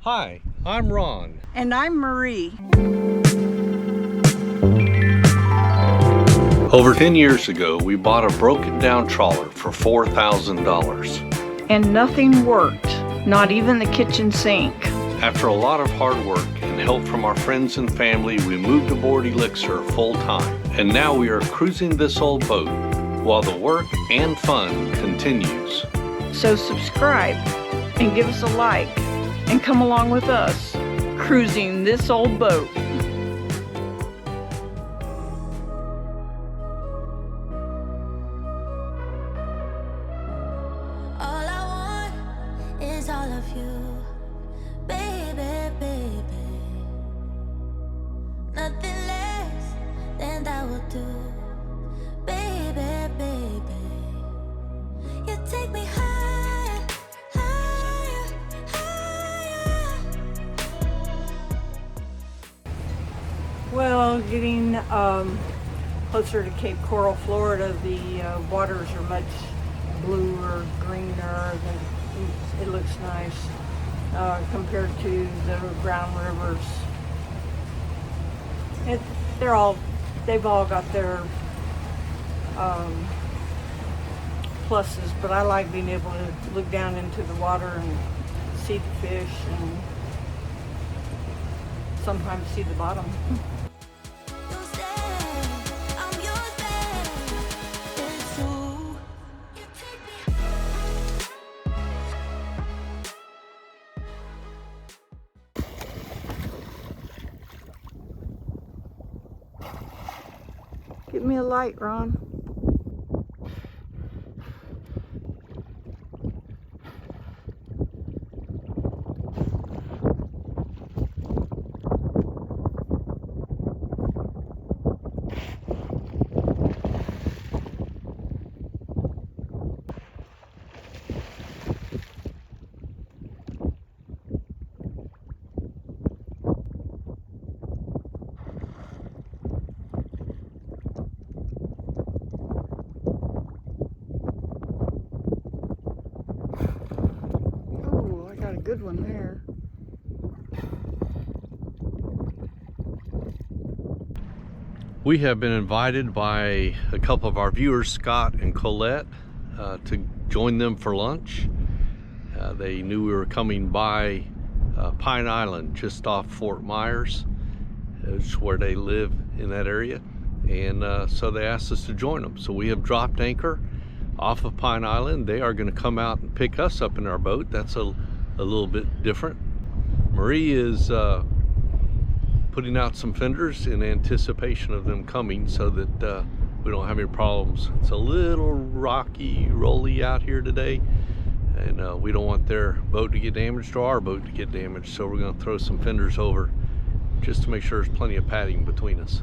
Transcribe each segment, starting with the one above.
Hi, I'm Ron. And I'm Marie. Over 10 years ago, we bought a broken down trawler for $4,000. And nothing worked, not even the kitchen sink. After a lot of hard work and help from our friends and family, we moved aboard Elixir full time. And now we are cruising this old boat while the work and fun continues. So subscribe and give us a like and come along with us, cruising this old boat. All I want is all of you, baby, baby. Nothing less than that will do, baby, baby. You take me higher, higher, higher. Well, getting closer to Cape Coral, Florida, the waters are much bluer, greener, it looks nice compared to the ground rivers. They've all got their pluses, but I like being able to look down into the water and see the fish and sometimes see the bottom. You stay, I'm yours, babe. It's true. You take me Give me a light, Ron. Oh, I got a good one there. We have been invited by a couple of our viewers, Scott and Colette, to join them for lunch. They knew we were coming by Pine Island, just off Fort Myers. It's where they live in that area. And so they asked us to join them. So we have dropped anchor off of Pine Island. They are going to come out and pick us up in our boat. That's a little bit different. Marie is putting out some fenders in anticipation of them coming so that we don't have any problems. It's a little rocky, rolly out here today, and we don't want their boat to get damaged or our boat to get damaged, so we're going to throw some fenders over just to make sure there's plenty of padding between us.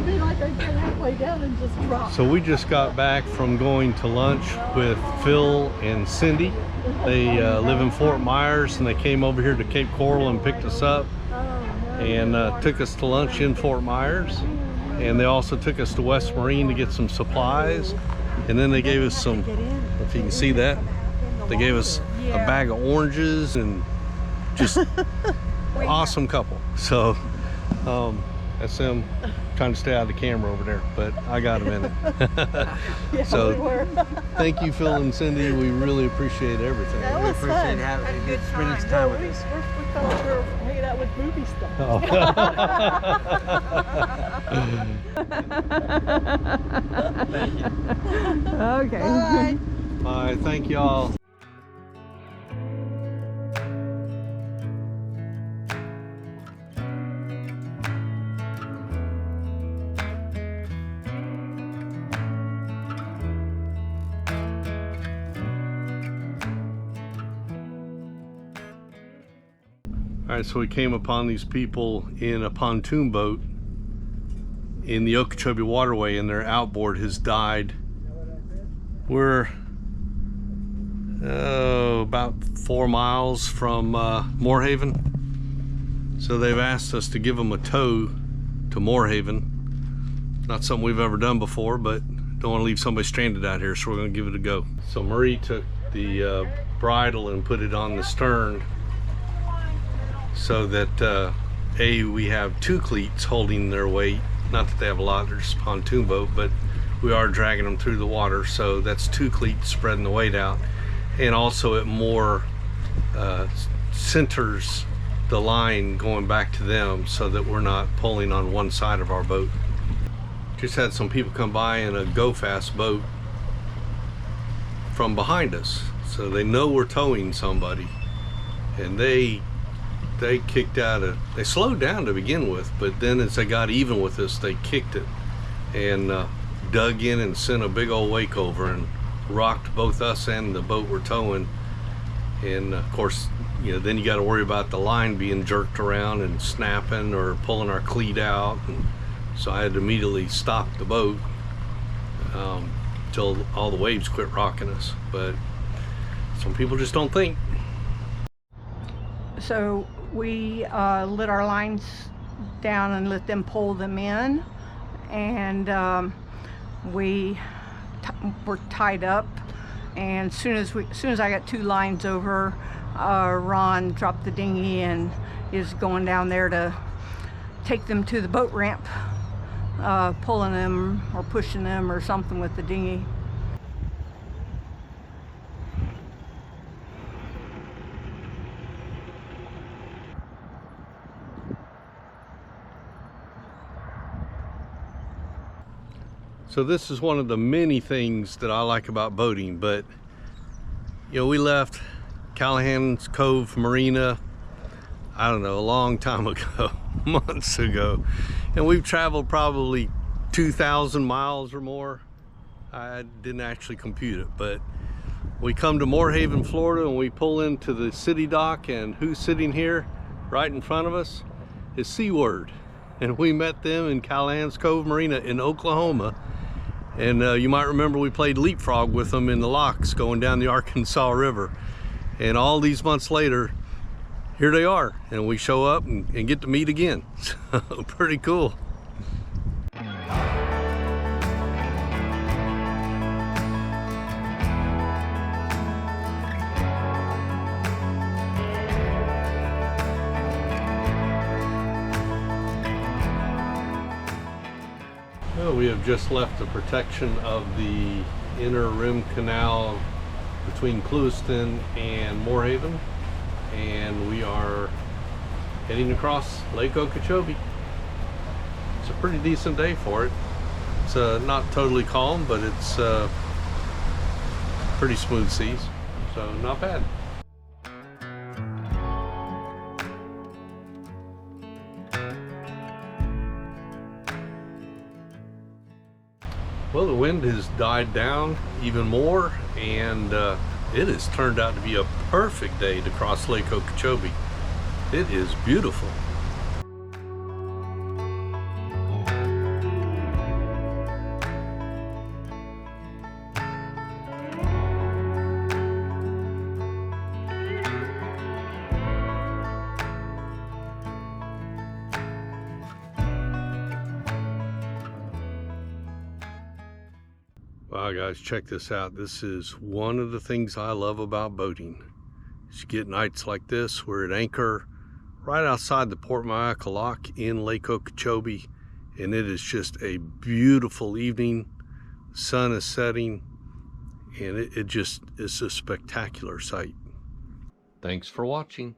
it'd be like I get halfway down and just drop. So we just got back from going to lunch with Phil and Cindy. They live in Fort Myers, and they came over here to Cape Coral and picked us up and took us to lunch in Fort Myers. And they also took us to West Marine to get some supplies. And then they gave us some, if you can see that, they gave us a bag of oranges and just awesome couple. So that's them trying to stay out of the camera over there, but I got them in it. So thank you, Phil and Cindy. We really appreciate everything. That was fun. Spending time with us. We thought we were hanging out with movie stuff. Thank you. Okay. Bye. Bye. Thank y'all. All right, so we came upon these people in a pontoon boat in the Okeechobee waterway, and their outboard has died. We're about 4 miles from Moorhaven. So they've asked us to give them a tow to Moorhaven. Not something we've ever done before, but don't want to leave somebody stranded out here, so we're going to give it a go. So Marie took the bridle and put it on the stern, so that we have 2 cleats holding their weight. Not that they have a lot, they're just a pontoon boat, but we are dragging them through the water, so that's 2 cleats spreading the weight out. And also it more centers the line going back to them, so that we're not pulling on one side of our boat. Just had some people come by in a go fast boat from behind us, so they know we're towing somebody, and they kicked out they slowed down to begin with, but then as they got even with us, they kicked it and dug in and sent a big old wake over and rocked both us and the boat we're towing. And of course, you know, then you got to worry about the line being jerked around and snapping or pulling our cleat out. And so I had to immediately stop the boat till all the waves quit rocking us. But some people just don't think. So we let our lines down and let them pull them in, and we were tied up. And as soon as I got 2 lines over, Ron dropped the dinghy and is going down there to take them to the boat ramp, pulling them or pushing them or something with the dinghy. So this is one of the many things that I like about boating, but you know, we left Callahan's Cove Marina, I don't know, a long time ago, months ago, and we've traveled probably 2,000 miles or more. I didn't actually compute it, but we come to Moorhaven, Florida, and we pull into the city dock, and who's sitting here right in front of us is Seaward. And we met them in Callahan's Cove Marina in Oklahoma. And you might remember we played leapfrog with them in the locks going down the Arkansas River. And all these months later, here they are. And we show up and get to meet again. So pretty cool. We have just left the protection of the inner rim canal between Clewiston and Moorhaven, and we are heading across Lake Okeechobee. It's a pretty decent day for it. It's not totally calm, but it's pretty smooth seas, so not bad. Well, the wind has died down even more, and it has turned out to be a perfect day to cross Lake Okeechobee. It is beautiful. Wow, guys, check this out. This is one of the things I love about boating. You get nights like this. We're at anchor right outside the Port Mayaca Lock in Lake Okeechobee, and it is just a beautiful evening. The sun is setting, and it just is a spectacular sight. Thanks for watching.